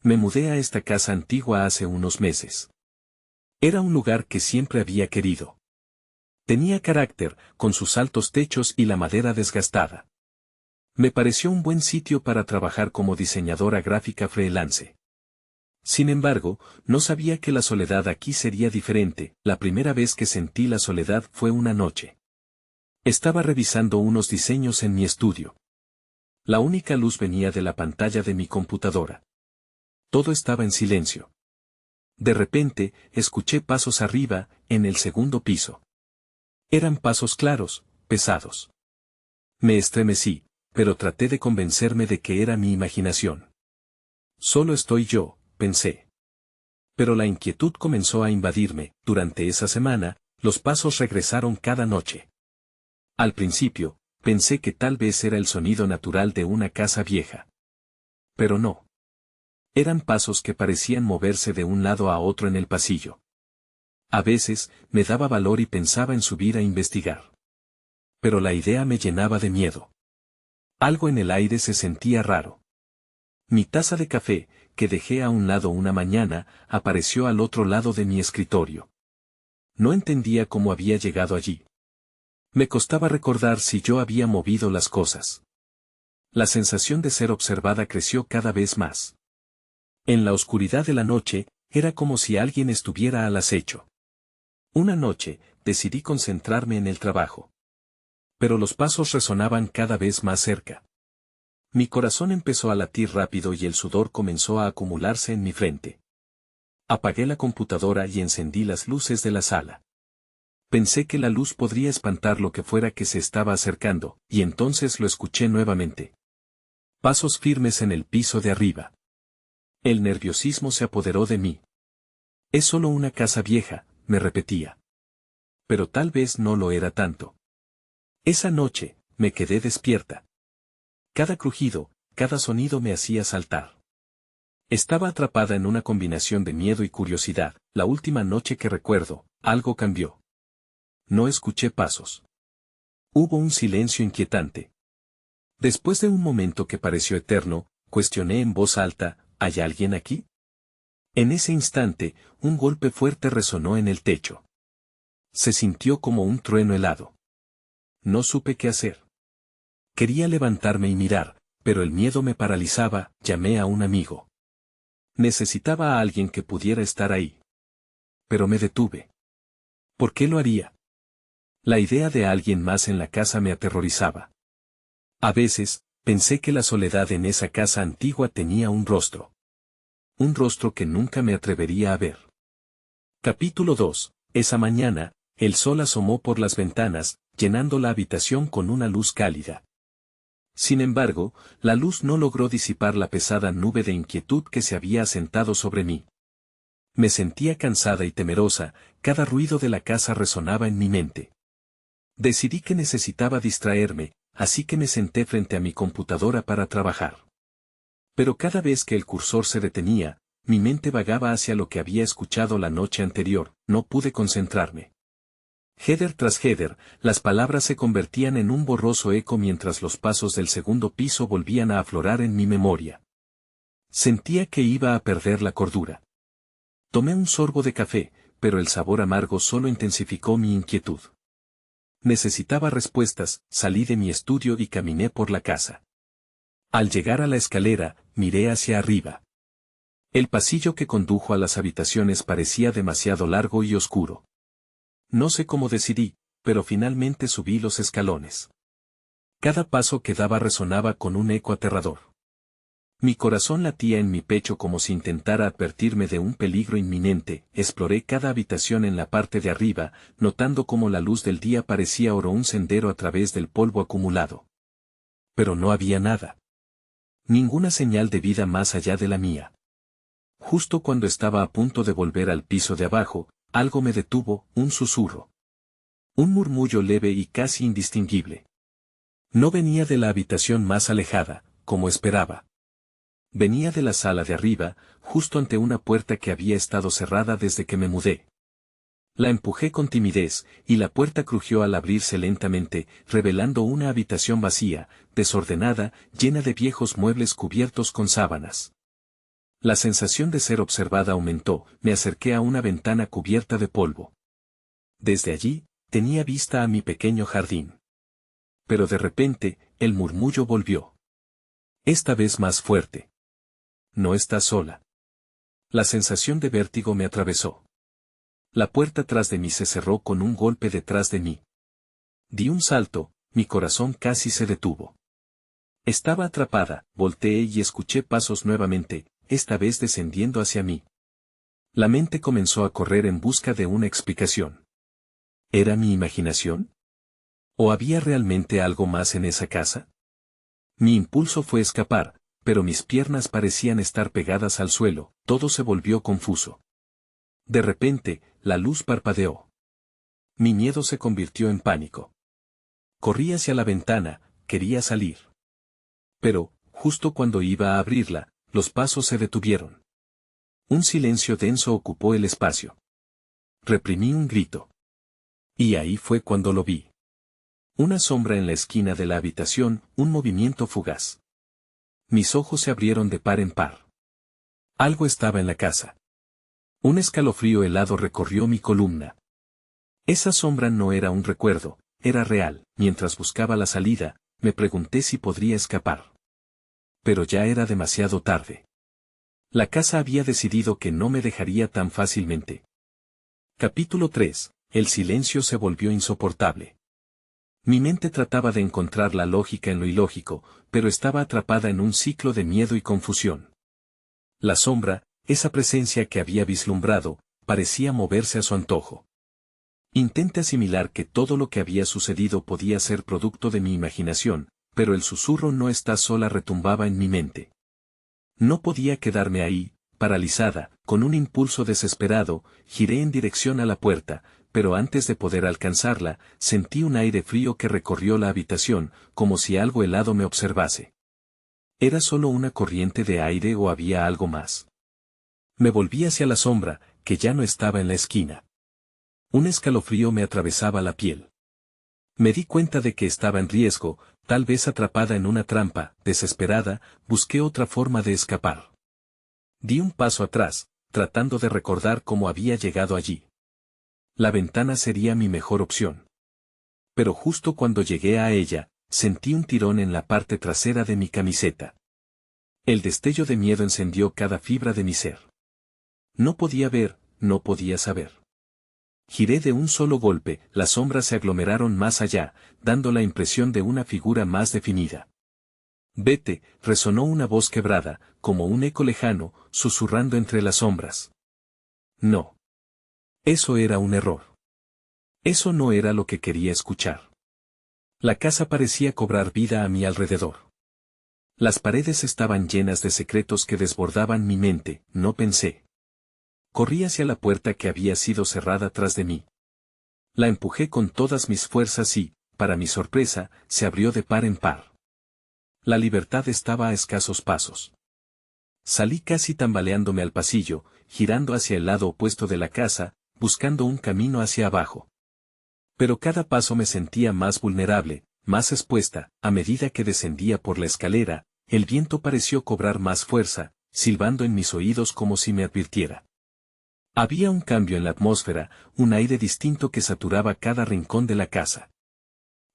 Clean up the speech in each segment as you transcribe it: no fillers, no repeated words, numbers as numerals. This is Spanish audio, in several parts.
Me mudé a esta casa antigua hace unos meses. Era un lugar que siempre había querido. Tenía carácter, con sus altos techos y la madera desgastada. Me pareció un buen sitio para trabajar como diseñadora gráfica freelance. Sin embargo, no sabía que la soledad aquí sería diferente. La primera vez que sentí la soledad fue una noche. Estaba revisando unos diseños en mi estudio. La única luz venía de la pantalla de mi computadora. Todo estaba en silencio. De repente, escuché pasos arriba, en el segundo piso. Eran pasos claros, pesados. Me estremecí, pero traté de convencerme de que era mi imaginación. Solo estoy yo, pensé. Pero la inquietud comenzó a invadirme. Durante esa semana, los pasos regresaron cada noche. Al principio, pensé que tal vez era el sonido natural de una casa vieja. Pero no. Eran pasos que parecían moverse de un lado a otro en el pasillo. A veces, me daba valor y pensaba en subir a investigar. Pero la idea me llenaba de miedo. Algo en el aire se sentía raro. Mi taza de café, que dejé a un lado una mañana, apareció al otro lado de mi escritorio. No entendía cómo había llegado allí. Me costaba recordar si yo había movido las cosas. La sensación de ser observada creció cada vez más. En la oscuridad de la noche, era como si alguien estuviera al acecho. Una noche, decidí concentrarme en el trabajo. Pero los pasos resonaban cada vez más cerca. Mi corazón empezó a latir rápido y el sudor comenzó a acumularse en mi frente. Apagué la computadora y encendí las luces de la sala. Pensé que la luz podría espantar lo que fuera que se estaba acercando, y entonces lo escuché nuevamente. Pasos firmes en el piso de arriba. El nerviosismo se apoderó de mí. Es solo una casa vieja, me repetía. Pero tal vez no lo era tanto. Esa noche, me quedé despierta. Cada crujido, cada sonido me hacía saltar. Estaba atrapada en una combinación de miedo y curiosidad. La última noche que recuerdo, algo cambió. No escuché pasos. Hubo un silencio inquietante. Después de un momento que pareció eterno, cuestioné en voz alta, ¿hay alguien aquí? En ese instante, un golpe fuerte resonó en el techo. Se sintió como un trueno helado. No supe qué hacer. Quería levantarme y mirar, pero el miedo me paralizaba. Llamé a un amigo. Necesitaba a alguien que pudiera estar ahí. Pero me detuve. ¿Por qué lo haría? La idea de alguien más en la casa me aterrorizaba. A veces, pensé que la soledad en esa casa antigua tenía un rostro. Un rostro que nunca me atrevería a ver. Capítulo 2. Esa mañana, el sol asomó por las ventanas, llenando la habitación con una luz cálida. Sin embargo, la luz no logró disipar la pesada nube de inquietud que se había asentado sobre mí. Me sentía cansada y temerosa, cada ruido de la casa resonaba en mi mente. Decidí que necesitaba distraerme, así que me senté frente a mi computadora para trabajar. Pero cada vez que el cursor se detenía, mi mente vagaba hacia lo que había escuchado la noche anterior. No pude concentrarme. Header tras header, las palabras se convertían en un borroso eco mientras los pasos del segundo piso volvían a aflorar en mi memoria. Sentía que iba a perder la cordura. Tomé un sorbo de café, pero el sabor amargo solo intensificó mi inquietud. Necesitaba respuestas. Salí de mi estudio y caminé por la casa. Al llegar a la escalera, miré hacia arriba. El pasillo que condujo a las habitaciones parecía demasiado largo y oscuro. No sé cómo decidí, pero finalmente subí los escalones. Cada paso que daba resonaba con un eco aterrador. Mi corazón latía en mi pecho como si intentara advertirme de un peligro inminente. Exploré cada habitación en la parte de arriba, notando cómo la luz del día parecía oro un sendero a través del polvo acumulado. Pero no había nada. Ninguna señal de vida más allá de la mía. Justo cuando estaba a punto de volver al piso de abajo, algo me detuvo, un susurro. Un murmullo leve y casi indistinguible. No venía de la habitación más alejada, como esperaba. Venía de la sala de arriba, justo ante una puerta que había estado cerrada desde que me mudé. La empujé con timidez, y la puerta crujió al abrirse lentamente, revelando una habitación vacía, desordenada, llena de viejos muebles cubiertos con sábanas. La sensación de ser observada aumentó, me acerqué a una ventana cubierta de polvo. Desde allí, tenía vista a mi pequeño jardín. Pero de repente, el murmullo volvió. Esta vez más fuerte. No estás sola. La sensación de vértigo me atravesó. La puerta tras de mí se cerró con un golpe detrás de mí. Di un salto, mi corazón casi se detuvo. Estaba atrapada, volteé y escuché pasos nuevamente, esta vez descendiendo hacia mí. La mente comenzó a correr en busca de una explicación. ¿Era mi imaginación? ¿O había realmente algo más en esa casa? Mi impulso fue escapar, pero mis piernas parecían estar pegadas al suelo, todo se volvió confuso. De repente, la luz parpadeó. Mi miedo se convirtió en pánico. Corrí hacia la ventana, quería salir. Pero, justo cuando iba a abrirla, los pasos se detuvieron. Un silencio denso ocupó el espacio. Reprimí un grito. Y ahí fue cuando lo vi. Una sombra en la esquina de la habitación, un movimiento fugaz. Mis ojos se abrieron de par en par. Algo estaba en la casa. Un escalofrío helado recorrió mi columna. Esa sombra no era un recuerdo, era real. Mientras buscaba la salida, me pregunté si podría escapar. Pero ya era demasiado tarde. La casa había decidido que no me dejaría tan fácilmente. Capítulo 3. El silencio se volvió insoportable. Mi mente trataba de encontrar la lógica en lo ilógico, pero estaba atrapada en un ciclo de miedo y confusión. La sombra, esa presencia que había vislumbrado, parecía moverse a su antojo. Intenté asimilar que todo lo que había sucedido podía ser producto de mi imaginación, pero el susurro no está sola retumbaba en mi mente. No podía quedarme ahí, paralizada, con un impulso desesperado, giré en dirección a la puerta, pero antes de poder alcanzarla, sentí un aire frío que recorrió la habitación, como si algo helado me observase. ¿Era solo una corriente de aire o había algo más? Me volví hacia la sombra, que ya no estaba en la esquina. Un escalofrío me atravesaba la piel. Me di cuenta de que estaba en riesgo, tal vez atrapada en una trampa, desesperada, busqué otra forma de escapar. Di un paso atrás, tratando de recordar cómo había llegado allí. La ventana sería mi mejor opción. Pero justo cuando llegué a ella, sentí un tirón en la parte trasera de mi camiseta. El destello de miedo encendió cada fibra de mi ser. No podía ver, no podía saber. Giré de un solo golpe, las sombras se aglomeraron más allá, dando la impresión de una figura más definida. Vete, resonó una voz quebrada, como un eco lejano, susurrando entre las sombras. No. Eso era un error. Eso no era lo que quería escuchar. La casa parecía cobrar vida a mi alrededor. Las paredes estaban llenas de secretos que desbordaban mi mente, no pensé. Corrí hacia la puerta que había sido cerrada tras de mí. La empujé con todas mis fuerzas y, para mi sorpresa, se abrió de par en par. La libertad estaba a escasos pasos. Salí casi tambaleándome al pasillo, girando hacia el lado opuesto de la casa, buscando un camino hacia abajo. Pero cada paso me sentía más vulnerable, más expuesta, a medida que descendía por la escalera, el viento pareció cobrar más fuerza, silbando en mis oídos como si me advirtiera. Había un cambio en la atmósfera, un aire distinto que saturaba cada rincón de la casa.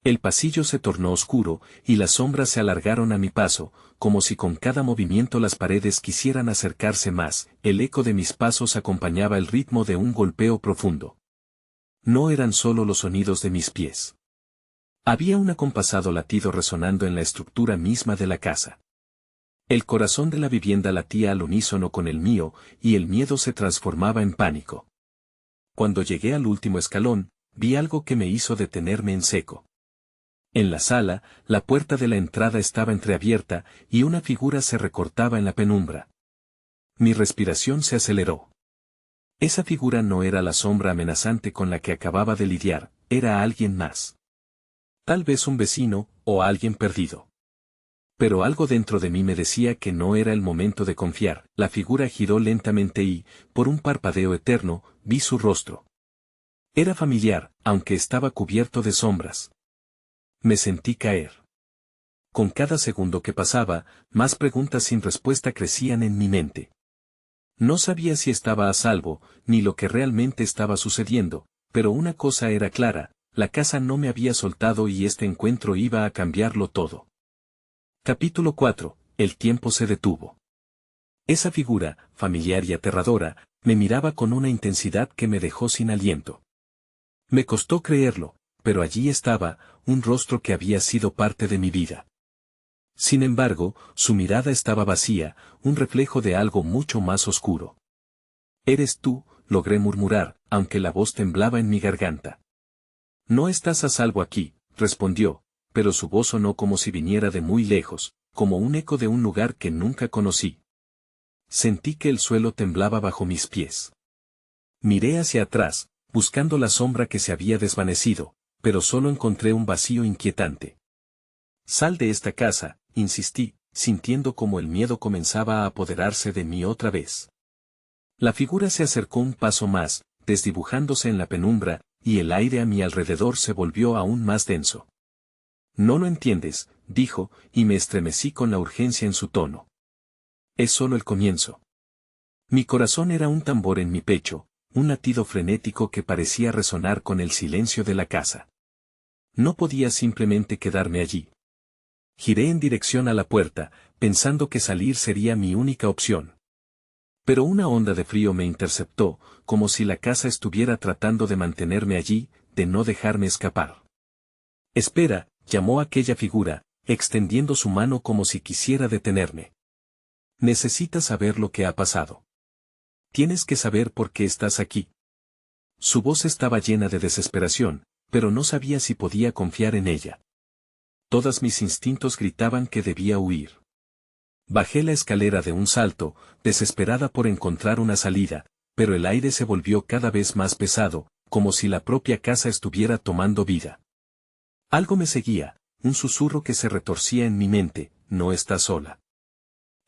El pasillo se tornó oscuro, y las sombras se alargaron a mi paso, como si con cada movimiento las paredes quisieran acercarse más, el eco de mis pasos acompañaba el ritmo de un golpeo profundo. No eran solo los sonidos de mis pies. Había un acompasado latido resonando en la estructura misma de la casa. El corazón de la vivienda latía al unísono con el mío, y el miedo se transformaba en pánico. Cuando llegué al último escalón, vi algo que me hizo detenerme en seco. En la sala, la puerta de la entrada estaba entreabierta, y una figura se recortaba en la penumbra. Mi respiración se aceleró. Esa figura no era la sombra amenazante con la que acababa de lidiar, era alguien más. Tal vez un vecino, o alguien perdido. Pero algo dentro de mí me decía que no era el momento de confiar. La figura giró lentamente y, por un parpadeo eterno, vi su rostro. Era familiar, aunque estaba cubierto de sombras. Me sentí caer. Con cada segundo que pasaba, más preguntas sin respuesta crecían en mi mente. No sabía si estaba a salvo, ni lo que realmente estaba sucediendo, pero una cosa era clara, la casa no me había soltado y este encuentro iba a cambiarlo todo. Capítulo 4. El tiempo se detuvo. Esa figura, familiar y aterradora, me miraba con una intensidad que me dejó sin aliento. Me costó creerlo, pero allí estaba, un rostro que había sido parte de mi vida. Sin embargo, su mirada estaba vacía, un reflejo de algo mucho más oscuro. «Eres tú», logré murmurar, aunque la voz temblaba en mi garganta. «No estás a salvo aquí», respondió, pero su voz sonó como si viniera de muy lejos, como un eco de un lugar que nunca conocí. Sentí que el suelo temblaba bajo mis pies. Miré hacia atrás, buscando la sombra que se había desvanecido, pero solo encontré un vacío inquietante. «Sal de esta casa», insistí, sintiendo como el miedo comenzaba a apoderarse de mí otra vez. La figura se acercó un paso más, desdibujándose en la penumbra, y el aire a mi alrededor se volvió aún más denso. «No lo entiendes», dijo, y me estremecí con la urgencia en su tono. «Es solo el comienzo». Mi corazón era un tambor en mi pecho, un latido frenético que parecía resonar con el silencio de la casa. No podía simplemente quedarme allí. Giré en dirección a la puerta, pensando que salir sería mi única opción. Pero una onda de frío me interceptó, como si la casa estuviera tratando de mantenerme allí, de no dejarme escapar. «Espera», llamó aquella figura, extendiendo su mano como si quisiera detenerme. «Necesitas saber lo que ha pasado. Tienes que saber por qué estás aquí». Su voz estaba llena de desesperación, pero no sabía si podía confiar en ella. Todos mis instintos gritaban que debía huir. Bajé la escalera de un salto, desesperada por encontrar una salida, pero el aire se volvió cada vez más pesado, como si la propia casa estuviera tomando vida. Algo me seguía, un susurro que se retorcía en mi mente: «No estás sola».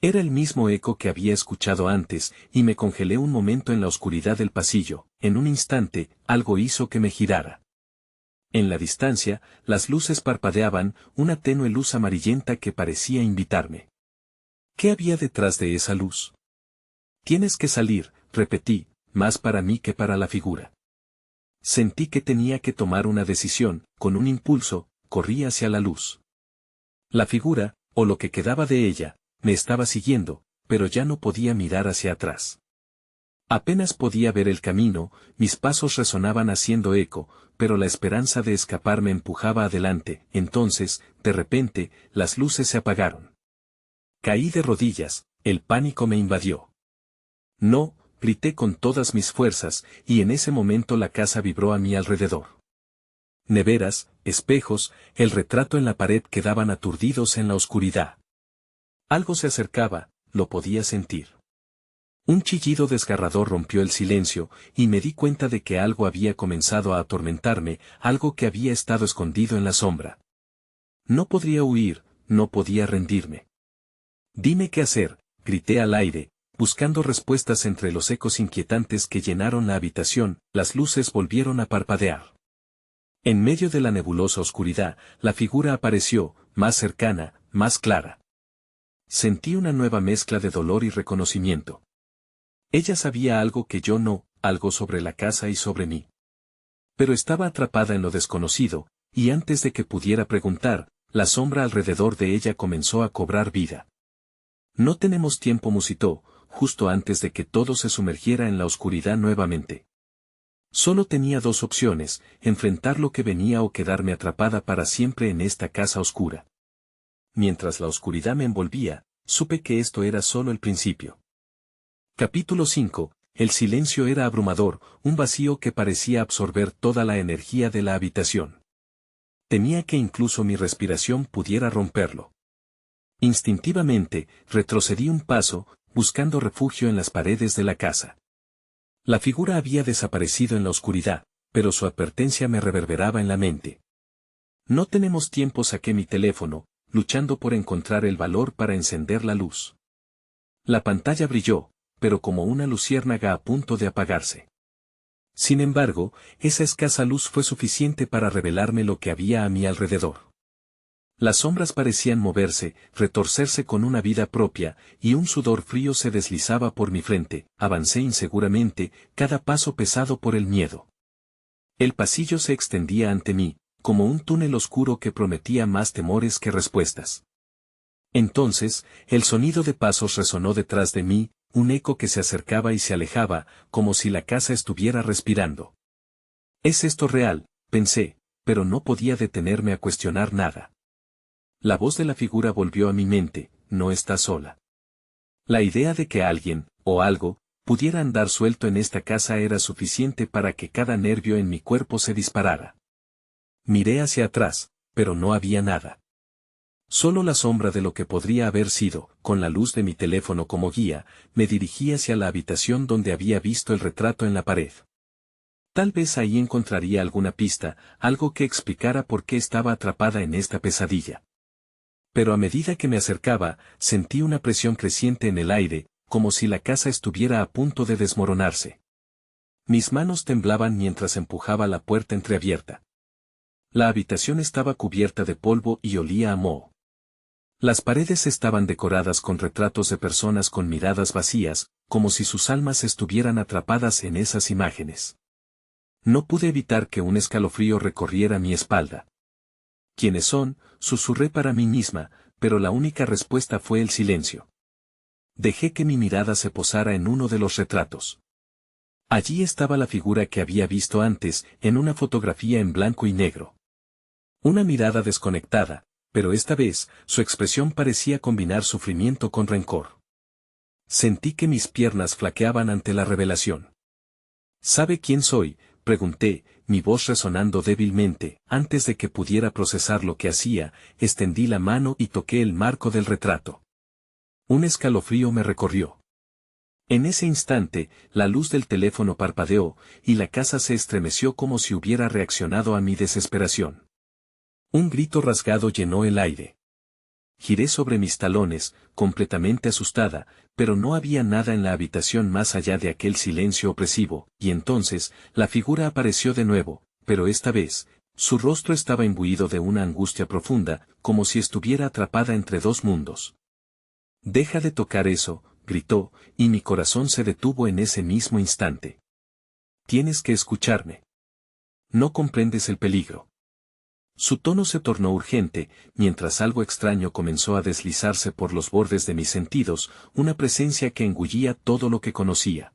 Era el mismo eco que había escuchado antes, y me congelé un momento en la oscuridad del pasillo. En un instante, algo hizo que me girara. En la distancia, las luces parpadeaban, una tenue luz amarillenta que parecía invitarme. ¿Qué había detrás de esa luz? «Tienes que salir», repetí, más para mí que para la figura. Sentí que tenía que tomar una decisión, con un impulso, corrí hacia la luz. La figura, o lo que quedaba de ella, me estaba siguiendo, pero ya no podía mirar hacia atrás. Apenas podía ver el camino, mis pasos resonaban haciendo eco, pero la esperanza de escapar me empujaba adelante. Entonces, de repente, las luces se apagaron. Caí de rodillas, el pánico me invadió. «No», grité con todas mis fuerzas, y en ese momento la casa vibró a mi alrededor. Neveras, espejos, el retrato en la pared quedaban aturdidos en la oscuridad. Algo se acercaba, lo podía sentir. Un chillido desgarrador rompió el silencio, y me di cuenta de que algo había comenzado a atormentarme, algo que había estado escondido en la sombra. No podría huir, no podía rendirme. «Dime qué hacer», grité al aire, buscando respuestas entre los ecos inquietantes que llenaron la habitación. Las luces volvieron a parpadear. En medio de la nebulosa oscuridad, la figura apareció, más cercana, más clara. Sentí una nueva mezcla de dolor y reconocimiento. Ella sabía algo que yo no, algo sobre la casa y sobre mí. Pero estaba atrapada en lo desconocido, y antes de que pudiera preguntar, la sombra alrededor de ella comenzó a cobrar vida. «No tenemos tiempo», musitó, justo antes de que todo se sumergiera en la oscuridad nuevamente. Solo tenía dos opciones: enfrentar lo que venía o quedarme atrapada para siempre en esta casa oscura. Mientras la oscuridad me envolvía, supe que esto era solo el principio. Capítulo 5. El silencio era abrumador, un vacío que parecía absorber toda la energía de la habitación. Temía que incluso mi respiración pudiera romperlo. Instintivamente, retrocedí un paso, buscando refugio en las paredes de la casa. La figura había desaparecido en la oscuridad, pero su advertencia me reverberaba en la mente. «No tenemos tiempo», saqué mi teléfono, luchando por encontrar el valor para encender la luz. La pantalla brilló, pero como una luciérnaga a punto de apagarse. Sin embargo, esa escasa luz fue suficiente para revelarme lo que había a mi alrededor. Las sombras parecían moverse, retorcerse con una vida propia, y un sudor frío se deslizaba por mi frente. Avancé inseguramente, cada paso pesado por el miedo. El pasillo se extendía ante mí, como un túnel oscuro que prometía más temores que respuestas. Entonces, el sonido de pasos resonó detrás de mí, un eco que se acercaba y se alejaba, como si la casa estuviera respirando. ¿Es esto real?, pensé, pero no podía detenerme a cuestionar nada. La voz de la figura volvió a mi mente: no estás sola. La idea de que alguien, o algo, pudiera andar suelto en esta casa era suficiente para que cada nervio en mi cuerpo se disparara. Miré hacia atrás, pero no había nada. Solo la sombra de lo que podría haber sido. Con la luz de mi teléfono como guía, me dirigí hacia la habitación donde había visto el retrato en la pared. Tal vez ahí encontraría alguna pista, algo que explicara por qué estaba atrapada en esta pesadilla. Pero a medida que me acercaba, sentí una presión creciente en el aire, como si la casa estuviera a punto de desmoronarse. Mis manos temblaban mientras empujaba la puerta entreabierta. La habitación estaba cubierta de polvo y olía a moho. Las paredes estaban decoradas con retratos de personas con miradas vacías, como si sus almas estuvieran atrapadas en esas imágenes. No pude evitar que un escalofrío recorriera mi espalda. ¿Quiénes son?, susurré para mí misma, pero la única respuesta fue el silencio. Dejé que mi mirada se posara en uno de los retratos. Allí estaba la figura que había visto antes, en una fotografía en blanco y negro. Una mirada desconectada, pero esta vez, su expresión parecía combinar sufrimiento con rencor. Sentí que mis piernas flaqueaban ante la revelación. ¿Sabe quién soy?, pregunté, mi voz resonando débilmente. Antes de que pudiera procesar lo que hacía, extendí la mano y toqué el marco del retrato. Un escalofrío me recorrió. En ese instante, la luz del teléfono parpadeó, y la casa se estremeció como si hubiera reaccionado a mi desesperación. Un grito rasgado llenó el aire. Giré sobre mis talones, completamente asustada, pero no había nada en la habitación más allá de aquel silencio opresivo, y entonces, la figura apareció de nuevo, pero esta vez, su rostro estaba imbuido de una angustia profunda, como si estuviera atrapada entre dos mundos. «Deja de tocar eso», gritó, y mi corazón se detuvo en ese mismo instante. «Tienes que escucharme. No comprendes el peligro». Su tono se tornó urgente, mientras algo extraño comenzó a deslizarse por los bordes de mis sentidos, una presencia que engullía todo lo que conocía.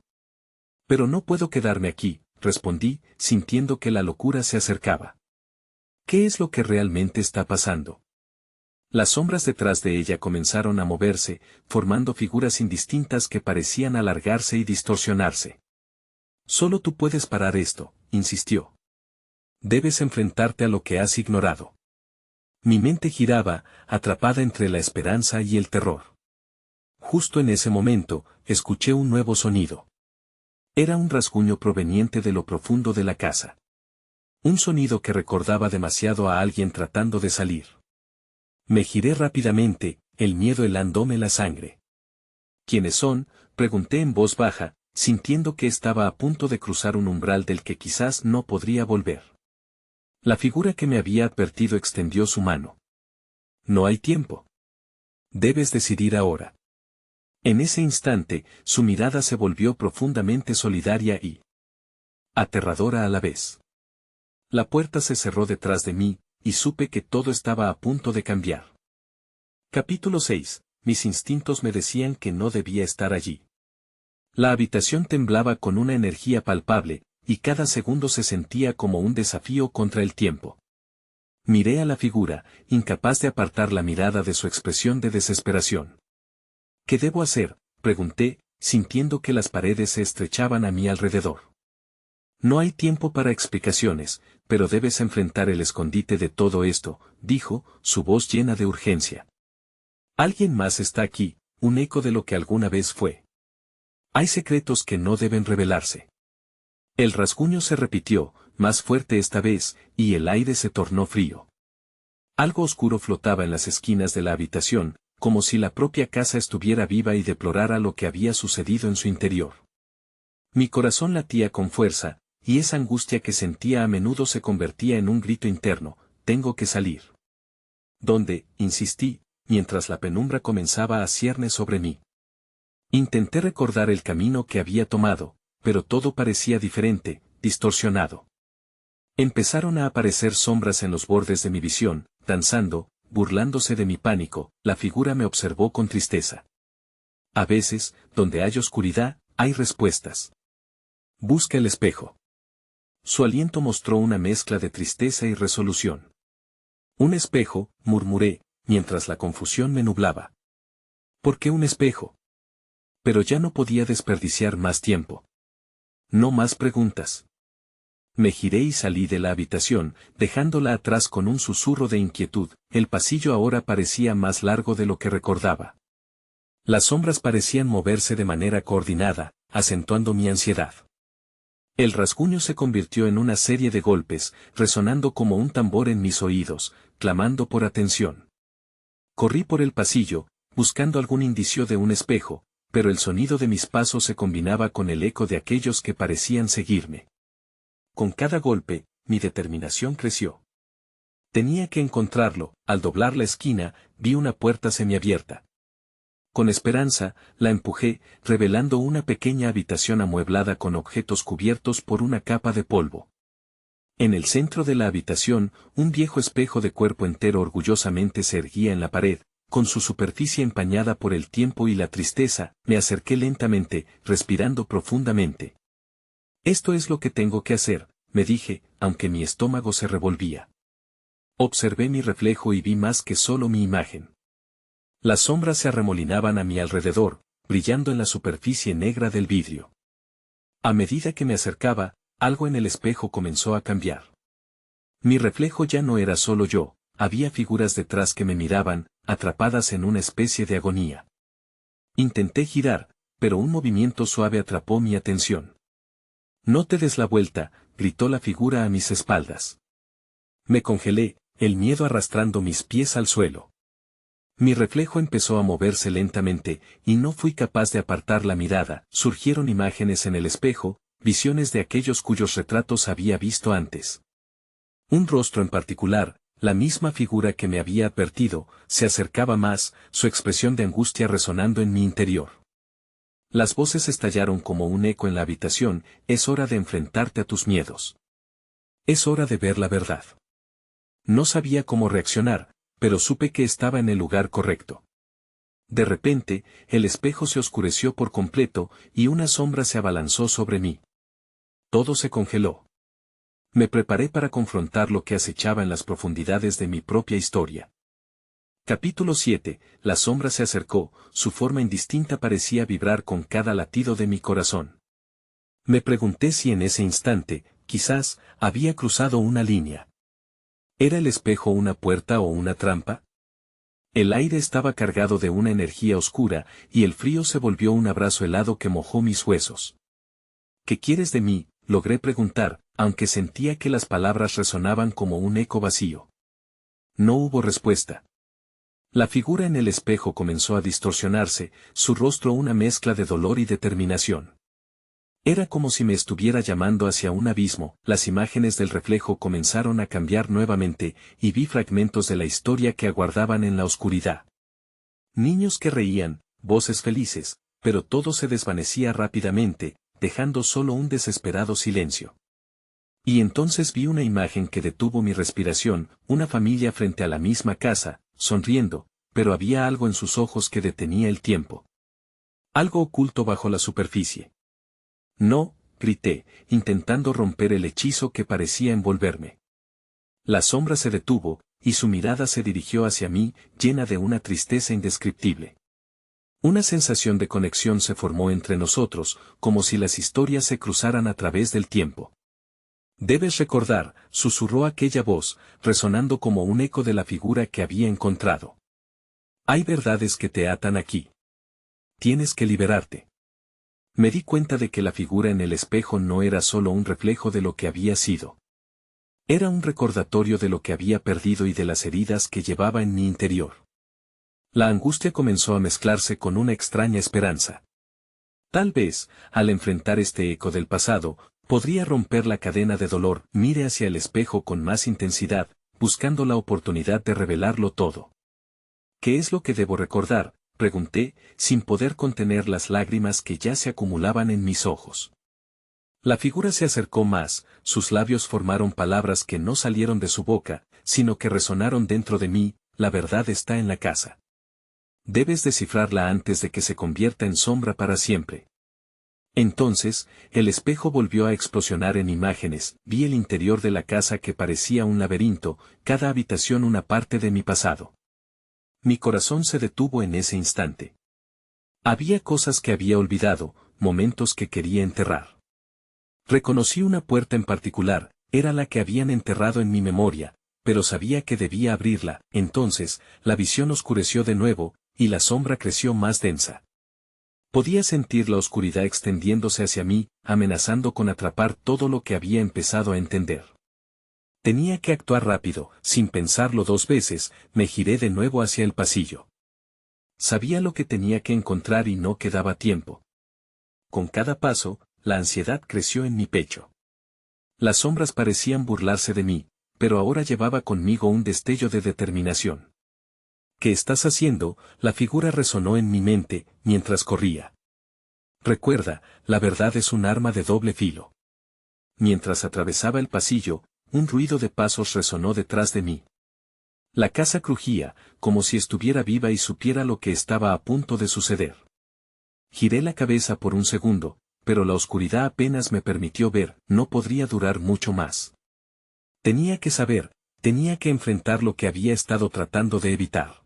«Pero no puedo quedarme aquí», respondí, sintiendo que la locura se acercaba. «¿Qué es lo que realmente está pasando?». Las sombras detrás de ella comenzaron a moverse, formando figuras indistintas que parecían alargarse y distorsionarse. «Solo tú puedes parar esto», insistió. «Debes enfrentarte a lo que has ignorado». Mi mente giraba, atrapada entre la esperanza y el terror. Justo en ese momento, escuché un nuevo sonido. Era un rasguño proveniente de lo profundo de la casa. Un sonido que recordaba demasiado a alguien tratando de salir. Me giré rápidamente, el miedo helándome la sangre. «¿Quiénes son?», pregunté en voz baja, sintiendo que estaba a punto de cruzar un umbral del que quizás no podría volver. La figura que me había advertido extendió su mano. «No hay tiempo. Debes decidir ahora». En ese instante, su mirada se volvió profundamente solidaria y aterradora a la vez. La puerta se cerró detrás de mí, y supe que todo estaba a punto de cambiar. Capítulo 6. Mis instintos me decían que no debía estar allí. La habitación temblaba con una energía palpable, y cada segundo se sentía como un desafío contra el tiempo. Miré a la figura, incapaz de apartar la mirada de su expresión de desesperación. «¿Qué debo hacer?», pregunté, sintiendo que las paredes se estrechaban a mi alrededor. «No hay tiempo para explicaciones, pero debes enfrentar el escondite de todo esto», dijo, su voz llena de urgencia. «Alguien más está aquí, un eco de lo que alguna vez fue. Hay secretos que no deben revelarse». El rasguño se repitió, más fuerte esta vez, y el aire se tornó frío. Algo oscuro flotaba en las esquinas de la habitación, como si la propia casa estuviera viva y deplorara lo que había sucedido en su interior. Mi corazón latía con fuerza, y esa angustia que sentía a menudo se convertía en un grito interno: «Tengo que salir. ¿Dónde?, insistí, mientras la penumbra comenzaba a cierne sobre mí. Intenté recordar el camino que había tomado, pero todo parecía diferente, distorsionado. Empezaron a aparecer sombras en los bordes de mi visión, danzando, burlándose de mi pánico. La figura me observó con tristeza. A veces, donde hay oscuridad, hay respuestas. Busca el espejo. Su aliento mostró una mezcla de tristeza y resolución. Un espejo, murmuré, mientras la confusión me nublaba. ¿Por qué un espejo? Pero ya no podía desperdiciar más tiempo. No más preguntas. Me giré y salí de la habitación, dejándola atrás con un susurro de inquietud. El pasillo ahora parecía más largo de lo que recordaba. Las sombras parecían moverse de manera coordinada, acentuando mi ansiedad. El rasguño se convirtió en una serie de golpes, resonando como un tambor en mis oídos, clamando por atención. Corrí por el pasillo, buscando algún indicio de un espejo, pero el sonido de mis pasos se combinaba con el eco de aquellos que parecían seguirme. Con cada golpe, mi determinación creció. Tenía que encontrarlo. Al doblar la esquina, vi una puerta semiabierta. Con esperanza, la empujé, revelando una pequeña habitación amueblada con objetos cubiertos por una capa de polvo. En el centro de la habitación, un viejo espejo de cuerpo entero orgullosamente se erguía en la pared, con su superficie empañada por el tiempo y la tristeza. Me acerqué lentamente, respirando profundamente. Esto es lo que tengo que hacer, me dije, aunque mi estómago se revolvía. Observé mi reflejo y vi más que solo mi imagen. Las sombras se arremolinaban a mi alrededor, brillando en la superficie negra del vidrio. A medida que me acercaba, algo en el espejo comenzó a cambiar. Mi reflejo ya no era solo yo, había figuras detrás que me miraban, atrapadas en una especie de agonía. Intenté girar, pero un movimiento suave atrapó mi atención. «No te des la vuelta», gritó la figura a mis espaldas. Me congelé, el miedo arrastrando mis pies al suelo. Mi reflejo empezó a moverse lentamente, y no fui capaz de apartar la mirada. Surgieron imágenes en el espejo, visiones de aquellos cuyos retratos había visto antes. Un rostro en particular, la misma figura que me había advertido, se acercaba más, su expresión de angustia resonando en mi interior. Las voces estallaron como un eco en la habitación. Es hora de enfrentarte a tus miedos. Es hora de ver la verdad. No sabía cómo reaccionar, pero supe que estaba en el lugar correcto. De repente, el espejo se oscureció por completo, y una sombra se abalanzó sobre mí. Todo se congeló. Me preparé para confrontar lo que acechaba en las profundidades de mi propia historia. Capítulo 7. La sombra se acercó, su forma indistinta parecía vibrar con cada latido de mi corazón. Me pregunté si en ese instante, quizás, había cruzado una línea. ¿Era el espejo una puerta o una trampa? El aire estaba cargado de una energía oscura, y el frío se volvió un abrazo helado que mojó mis huesos. ¿Qué quieres de mí?, logré preguntar, aunque sentía que las palabras resonaban como un eco vacío. No hubo respuesta. La figura en el espejo comenzó a distorsionarse, su rostro una mezcla de dolor y determinación. Era como si me estuviera llamando hacia un abismo. Las imágenes del reflejo comenzaron a cambiar nuevamente, y vi fragmentos de la historia que aguardaban en la oscuridad. Niños que reían, voces felices, pero todo se desvanecía rápidamente, dejando solo un desesperado silencio. Y entonces vi una imagen que detuvo mi respiración, una familia frente a la misma casa, sonriendo, pero había algo en sus ojos que detenía el tiempo. Algo oculto bajo la superficie. «No», grité, intentando romper el hechizo que parecía envolverme. La sombra se detuvo, y su mirada se dirigió hacia mí, llena de una tristeza indescriptible. Una sensación de conexión se formó entre nosotros, como si las historias se cruzaran a través del tiempo. «Debes recordar», susurró aquella voz, resonando como un eco de la figura que había encontrado. «Hay verdades que te atan aquí. Tienes que liberarte». Me di cuenta de que la figura en el espejo no era solo un reflejo de lo que había sido. Era un recordatorio de lo que había perdido y de las heridas que llevaba en mi interior. La angustia comenzó a mezclarse con una extraña esperanza. Tal vez, al enfrentar este eco del pasado, podría romper la cadena de dolor. Miré hacia el espejo con más intensidad, buscando la oportunidad de revelarlo todo. ¿Qué es lo que debo recordar?, pregunté, sin poder contener las lágrimas que ya se acumulaban en mis ojos. La figura se acercó más, sus labios formaron palabras que no salieron de su boca, sino que resonaron dentro de mí: la verdad está en la casa. Debes descifrarla antes de que se convierta en sombra para siempre. Entonces, el espejo volvió a explosionar en imágenes, vi el interior de la casa que parecía un laberinto, cada habitación una parte de mi pasado. Mi corazón se detuvo en ese instante. Había cosas que había olvidado, momentos que quería enterrar. Reconocí una puerta en particular, era la que habían enterrado en mi memoria, pero sabía que debía abrirla. Entonces, la visión oscureció de nuevo, y la sombra creció más densa. Podía sentir la oscuridad extendiéndose hacia mí, amenazando con atrapar todo lo que había empezado a entender. Tenía que actuar rápido, sin pensarlo dos veces, me giré de nuevo hacia el pasillo. Sabía lo que tenía que encontrar y no quedaba tiempo. Con cada paso, la ansiedad creció en mi pecho. Las sombras parecían burlarse de mí, pero ahora llevaba conmigo un destello de determinación. ¿Qué estás haciendo?, la figura resonó en mi mente, mientras corría. Recuerda, la verdad es un arma de doble filo. Mientras atravesaba el pasillo, un ruido de pasos resonó detrás de mí. La casa crujía, como si estuviera viva y supiera lo que estaba a punto de suceder. Giré la cabeza por un segundo, pero la oscuridad apenas me permitió ver, no podría durar mucho más. Tenía que saber, tenía que enfrentar lo que había estado tratando de evitar.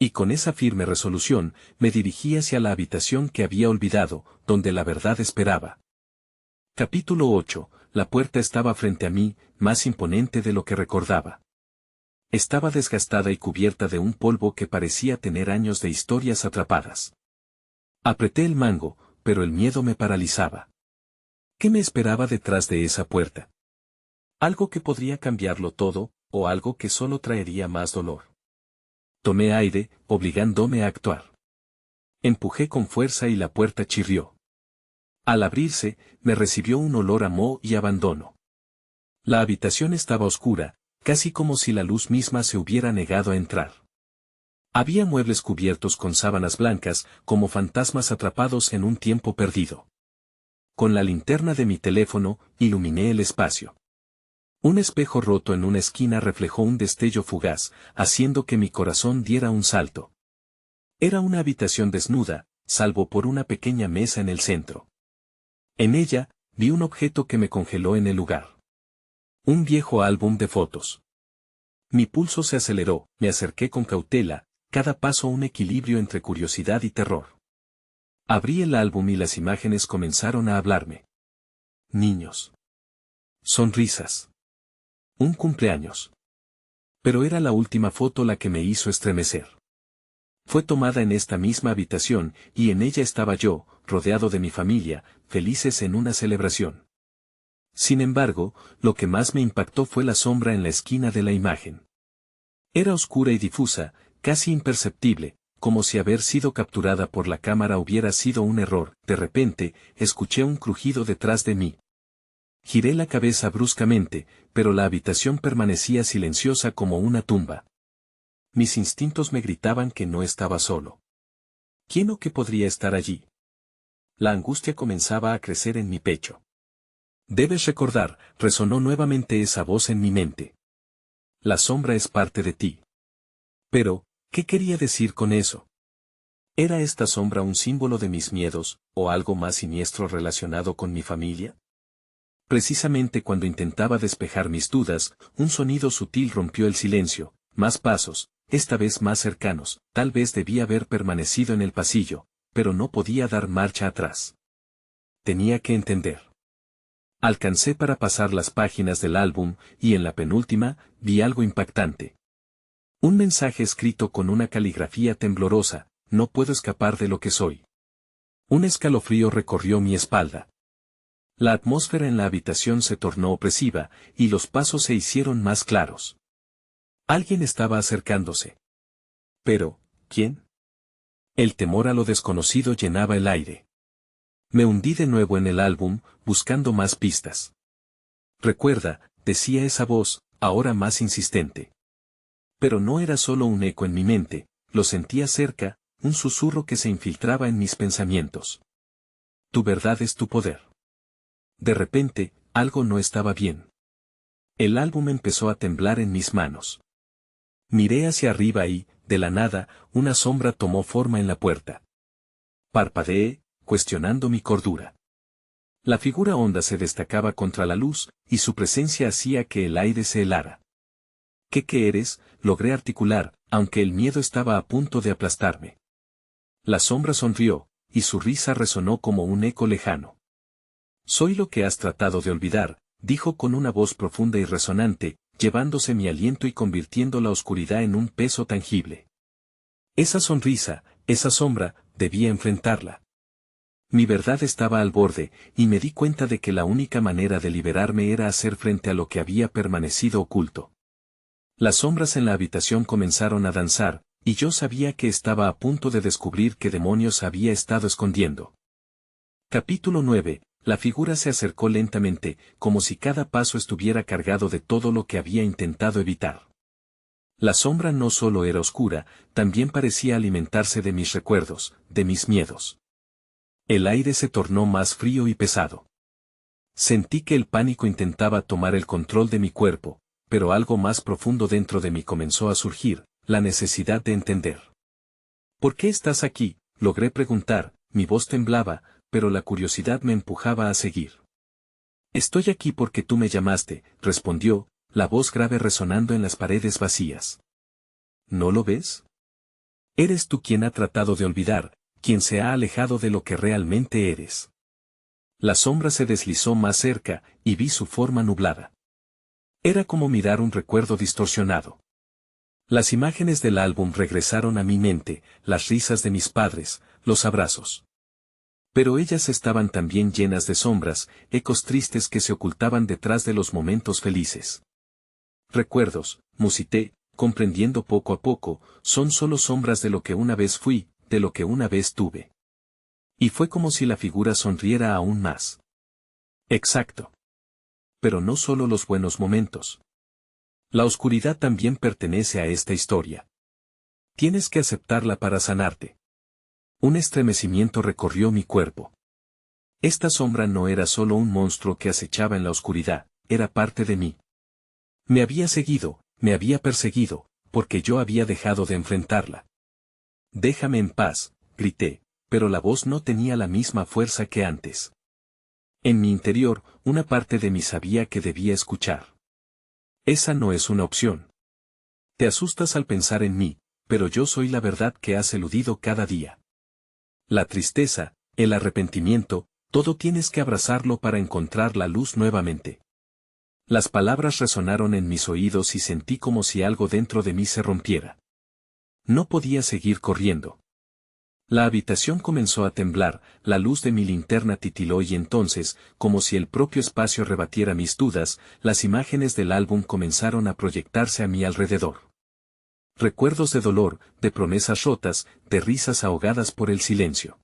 Y con esa firme resolución, me dirigí hacia la habitación que había olvidado, donde la verdad esperaba. Capítulo 8. La puerta estaba frente a mí, más imponente de lo que recordaba. Estaba desgastada y cubierta de un polvo que parecía tener años de historias atrapadas. Apreté el mango, pero el miedo me paralizaba. ¿Qué me esperaba detrás de esa puerta? ¿Algo que podría cambiarlo todo, o algo que solo traería más dolor? Tomé aire, obligándome a actuar. Empujé con fuerza y la puerta chirrió. Al abrirse, me recibió un olor a moho y abandono. La habitación estaba oscura, casi como si la luz misma se hubiera negado a entrar. Había muebles cubiertos con sábanas blancas, como fantasmas atrapados en un tiempo perdido. Con la linterna de mi teléfono, iluminé el espacio. Un espejo roto en una esquina reflejó un destello fugaz, haciendo que mi corazón diera un salto. Era una habitación desnuda, salvo por una pequeña mesa en el centro. En ella, vi un objeto que me congeló en el lugar. Un viejo álbum de fotos. Mi pulso se aceleró, me acerqué con cautela, cada paso un equilibrio entre curiosidad y terror. Abrí el álbum y las imágenes comenzaron a hablarme. Niños. Sonrisas. Un cumpleaños. Pero era la última foto la que me hizo estremecer. Fue tomada en esta misma habitación, y en ella estaba yo, rodeado de mi familia, felices en una celebración. Sin embargo, lo que más me impactó fue la sombra en la esquina de la imagen. Era oscura y difusa, casi imperceptible, como si haber sido capturada por la cámara hubiera sido un error. De repente, escuché un crujido detrás de mí. Giré la cabeza bruscamente, pero la habitación permanecía silenciosa como una tumba. Mis instintos me gritaban que no estaba solo. ¿Quién o qué podría estar allí? La angustia comenzaba a crecer en mi pecho. Debes recordar, resonó nuevamente esa voz en mi mente. La sombra es parte de ti. Pero, ¿qué quería decir con eso? ¿Era esta sombra un símbolo de mis miedos, o algo más siniestro relacionado con mi familia? Precisamente cuando intentaba despejar mis dudas, un sonido sutil rompió el silencio, más pasos, esta vez más cercanos. Tal vez debía haber permanecido en el pasillo, pero no podía dar marcha atrás. Tenía que entender. Alcancé para pasar las páginas del álbum, y en la penúltima, vi algo impactante. Un mensaje escrito con una caligrafía temblorosa: no puedo escapar de lo que soy. Un escalofrío recorrió mi espalda. La atmósfera en la habitación se tornó opresiva, y los pasos se hicieron más claros. Alguien estaba acercándose. Pero, ¿quién? El temor a lo desconocido llenaba el aire. Me hundí de nuevo en el álbum, buscando más pistas. Recuerda, decía esa voz, ahora más insistente. Pero no era solo un eco en mi mente, lo sentía cerca, un susurro que se infiltraba en mis pensamientos. Tu verdad es tu poder. De repente, algo no estaba bien. El álbum empezó a temblar en mis manos. Miré hacia arriba y, de la nada, una sombra tomó forma en la puerta. Parpadeé, cuestionando mi cordura. La figura honda se destacaba contra la luz, y su presencia hacía que el aire se helara. ¿Qué eres?, logré articular, aunque el miedo estaba a punto de aplastarme. La sombra sonrió, y su risa resonó como un eco lejano. Soy lo que has tratado de olvidar, dijo con una voz profunda y resonante, llevándose mi aliento y convirtiendo la oscuridad en un peso tangible. Esa sonrisa, esa sombra, debía enfrentarla. Mi verdad estaba al borde, y me di cuenta de que la única manera de liberarme era hacer frente a lo que había permanecido oculto. Las sombras en la habitación comenzaron a danzar, y yo sabía que estaba a punto de descubrir qué demonios había estado escondiendo. Capítulo 9. La figura se acercó lentamente, como si cada paso estuviera cargado de todo lo que había intentado evitar. La sombra no solo era oscura, también parecía alimentarse de mis recuerdos, de mis miedos. El aire se tornó más frío y pesado. Sentí que el pánico intentaba tomar el control de mi cuerpo, pero algo más profundo dentro de mí comenzó a surgir, la necesidad de entender. ¿Por qué estás aquí?, logré preguntar, mi voz temblaba, pero la curiosidad me empujaba a seguir. Estoy aquí porque tú me llamaste, respondió, la voz grave resonando en las paredes vacías. ¿No lo ves? Eres tú quien ha tratado de olvidar, quien se ha alejado de lo que realmente eres. La sombra se deslizó más cerca, y vi su forma nublada. Era como mirar un recuerdo distorsionado. Las imágenes del álbum regresaron a mi mente, las risas de mis padres, los abrazos. Pero ellas estaban también llenas de sombras, ecos tristes que se ocultaban detrás de los momentos felices. Recuerdos, musité, comprendiendo poco a poco, son solo sombras de lo que una vez fui, de lo que una vez tuve. Y fue como si la figura sonriera aún más. Exacto. Pero no solo los buenos momentos. La oscuridad también pertenece a esta historia. Tienes que aceptarla para sanarte. Un estremecimiento recorrió mi cuerpo. Esta sombra no era solo un monstruo que acechaba en la oscuridad, era parte de mí. Me había seguido, me había perseguido, porque yo había dejado de enfrentarla. Déjame en paz, grité, pero la voz no tenía la misma fuerza que antes. En mi interior, una parte de mí sabía que debía escuchar. Esa no es una opción. Te asustas al pensar en mí, pero yo soy la verdad que has eludido cada día. La tristeza, el arrepentimiento, todo tienes que abrazarlo para encontrar la luz nuevamente. Las palabras resonaron en mis oídos y sentí como si algo dentro de mí se rompiera. No podía seguir corriendo. La habitación comenzó a temblar, la luz de mi linterna titiló y entonces, como si el propio espacio rebatiera mis dudas, las imágenes del álbum comenzaron a proyectarse a mi alrededor. Recuerdos de dolor, de promesas rotas, de risas ahogadas por el silencio.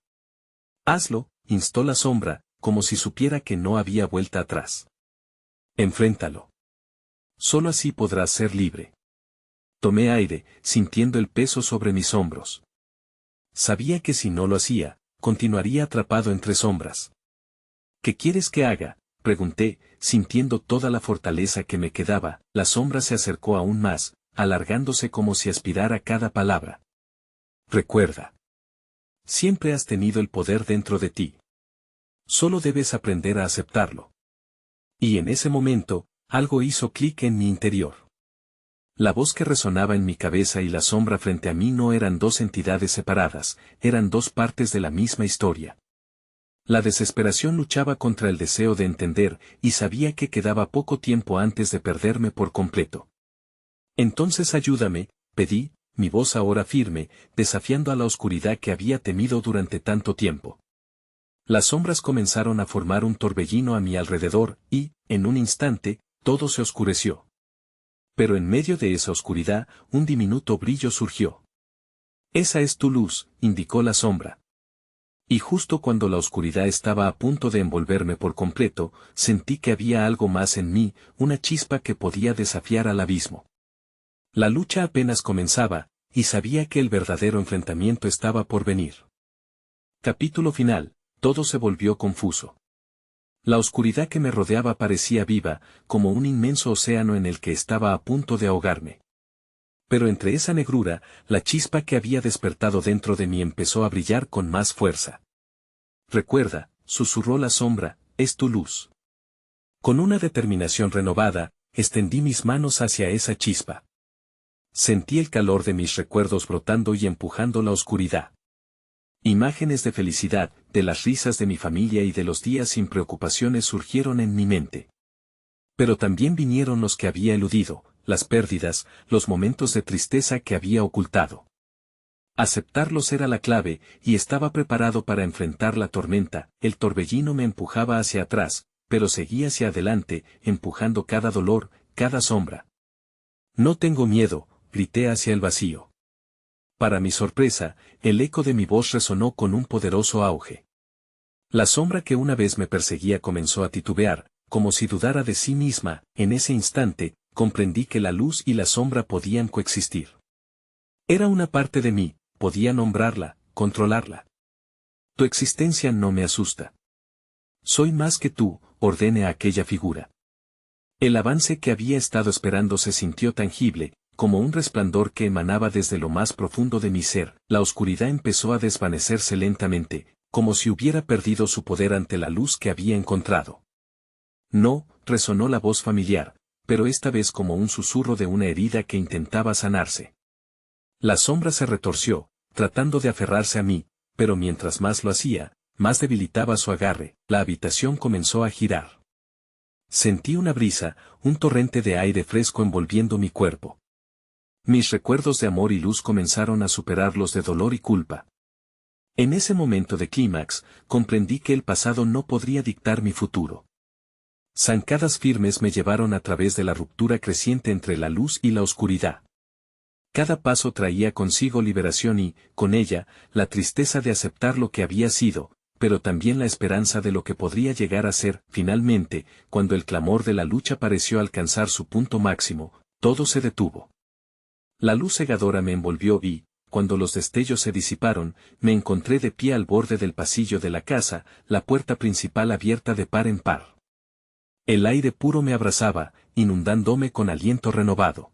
Hazlo, instó la sombra, como si supiera que no había vuelta atrás. Enfréntalo. Solo así podrás ser libre. Tomé aire, sintiendo el peso sobre mis hombros. Sabía que si no lo hacía, continuaría atrapado entre sombras. ¿Qué quieres que haga?, pregunté, sintiendo toda la fortaleza que me quedaba. La sombra se acercó aún más, alargándose como si aspirara cada palabra. Recuerda. Siempre has tenido el poder dentro de ti. Solo debes aprender a aceptarlo. Y en ese momento, algo hizo clic en mi interior. La voz que resonaba en mi cabeza y la sombra frente a mí no eran dos entidades separadas, eran dos partes de la misma historia. La desesperación luchaba contra el deseo de entender, y sabía que quedaba poco tiempo antes de perderme por completo. Entonces ayúdame, pedí, mi voz ahora firme, desafiando a la oscuridad que había temido durante tanto tiempo. Las sombras comenzaron a formar un torbellino a mi alrededor, y, en un instante, todo se oscureció. Pero en medio de esa oscuridad, un diminuto brillo surgió. Esa es tu luz, indicó la sombra. Y justo cuando la oscuridad estaba a punto de envolverme por completo, sentí que había algo más en mí, una chispa que podía desafiar al abismo. La lucha apenas comenzaba, y sabía que el verdadero enfrentamiento estaba por venir. Capítulo final, todo se volvió confuso. La oscuridad que me rodeaba parecía viva, como un inmenso océano en el que estaba a punto de ahogarme. Pero entre esa negrura, la chispa que había despertado dentro de mí empezó a brillar con más fuerza. Recuerda, susurró la sombra, es tu luz. Con una determinación renovada, extendí mis manos hacia esa chispa. Sentí el calor de mis recuerdos brotando y empujando la oscuridad. Imágenes de felicidad, de las risas de mi familia y de los días sin preocupaciones surgieron en mi mente. Pero también vinieron los que había eludido, las pérdidas, los momentos de tristeza que había ocultado. Aceptarlos era la clave, y estaba preparado para enfrentar la tormenta. El torbellino me empujaba hacia atrás, pero seguía hacia adelante, empujando cada dolor, cada sombra. No tengo miedo, grité hacia el vacío. Para mi sorpresa, el eco de mi voz resonó con un poderoso auge. La sombra que una vez me perseguía comenzó a titubear, como si dudara de sí misma. En ese instante, comprendí que la luz y la sombra podían coexistir. Era una parte de mí, podía nombrarla, controlarla. Tu existencia no me asusta. Soy más que tú, ordené a aquella figura. El avance que había estado esperando se sintió tangible, como un resplandor que emanaba desde lo más profundo de mi ser. La oscuridad empezó a desvanecerse lentamente, como si hubiera perdido su poder ante la luz que había encontrado. No, resonó la voz familiar, pero esta vez como un susurro de una herida que intentaba sanarse. La sombra se retorció, tratando de aferrarse a mí, pero mientras más lo hacía, más debilitaba su agarre. La habitación comenzó a girar. Sentí una brisa, un torrente de aire fresco envolviendo mi cuerpo. Mis recuerdos de amor y luz comenzaron a superar los de dolor y culpa. En ese momento de clímax, comprendí que el pasado no podría dictar mi futuro. Zancadas firmes me llevaron a través de la ruptura creciente entre la luz y la oscuridad. Cada paso traía consigo liberación y, con ella, la tristeza de aceptar lo que había sido, pero también la esperanza de lo que podría llegar a ser. Finalmente, cuando el clamor de la lucha pareció alcanzar su punto máximo, todo se detuvo. La luz cegadora me envolvió y, cuando los destellos se disiparon, me encontré de pie al borde del pasillo de la casa, la puerta principal abierta de par en par. El aire puro me abrazaba, inundándome con aliento renovado.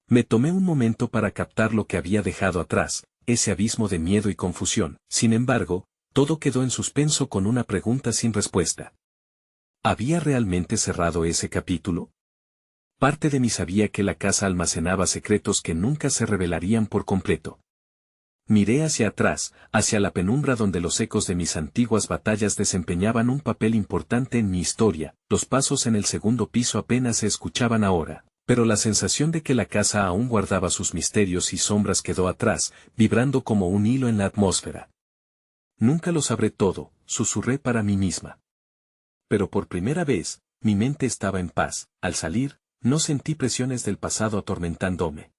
Me tomé un momento para captar lo que había dejado atrás, ese abismo de miedo y confusión. Sin embargo, todo quedó en suspenso con una pregunta sin respuesta. ¿Había realmente cerrado ese capítulo? Parte de mí sabía que la casa almacenaba secretos que nunca se revelarían por completo. Miré hacia atrás, hacia la penumbra donde los ecos de mis antiguas batallas desempeñaban un papel importante en mi historia. Los pasos en el segundo piso apenas se escuchaban ahora, pero la sensación de que la casa aún guardaba sus misterios y sombras quedó atrás, vibrando como un hilo en la atmósfera. Nunca lo sabré todo, susurré para mí misma. Pero por primera vez, mi mente estaba en paz. Al salir, no sentí presiones del pasado atormentándome.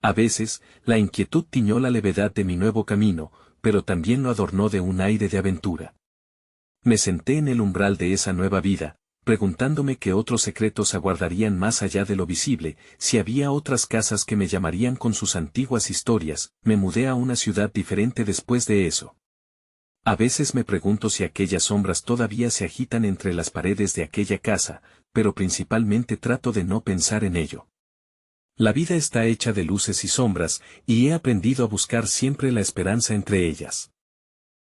A veces, la inquietud tiñó la levedad de mi nuevo camino, pero también lo adornó de un aire de aventura. Me senté en el umbral de esa nueva vida, preguntándome qué otros secretos aguardarían más allá de lo visible, si había otras casas que me llamarían con sus antiguas historias. Me mudé a una ciudad diferente después de eso. A veces me pregunto si aquellas sombras todavía se agitan entre las paredes de aquella casa, pero principalmente trato de no pensar en ello. La vida está hecha de luces y sombras, y he aprendido a buscar siempre la esperanza entre ellas.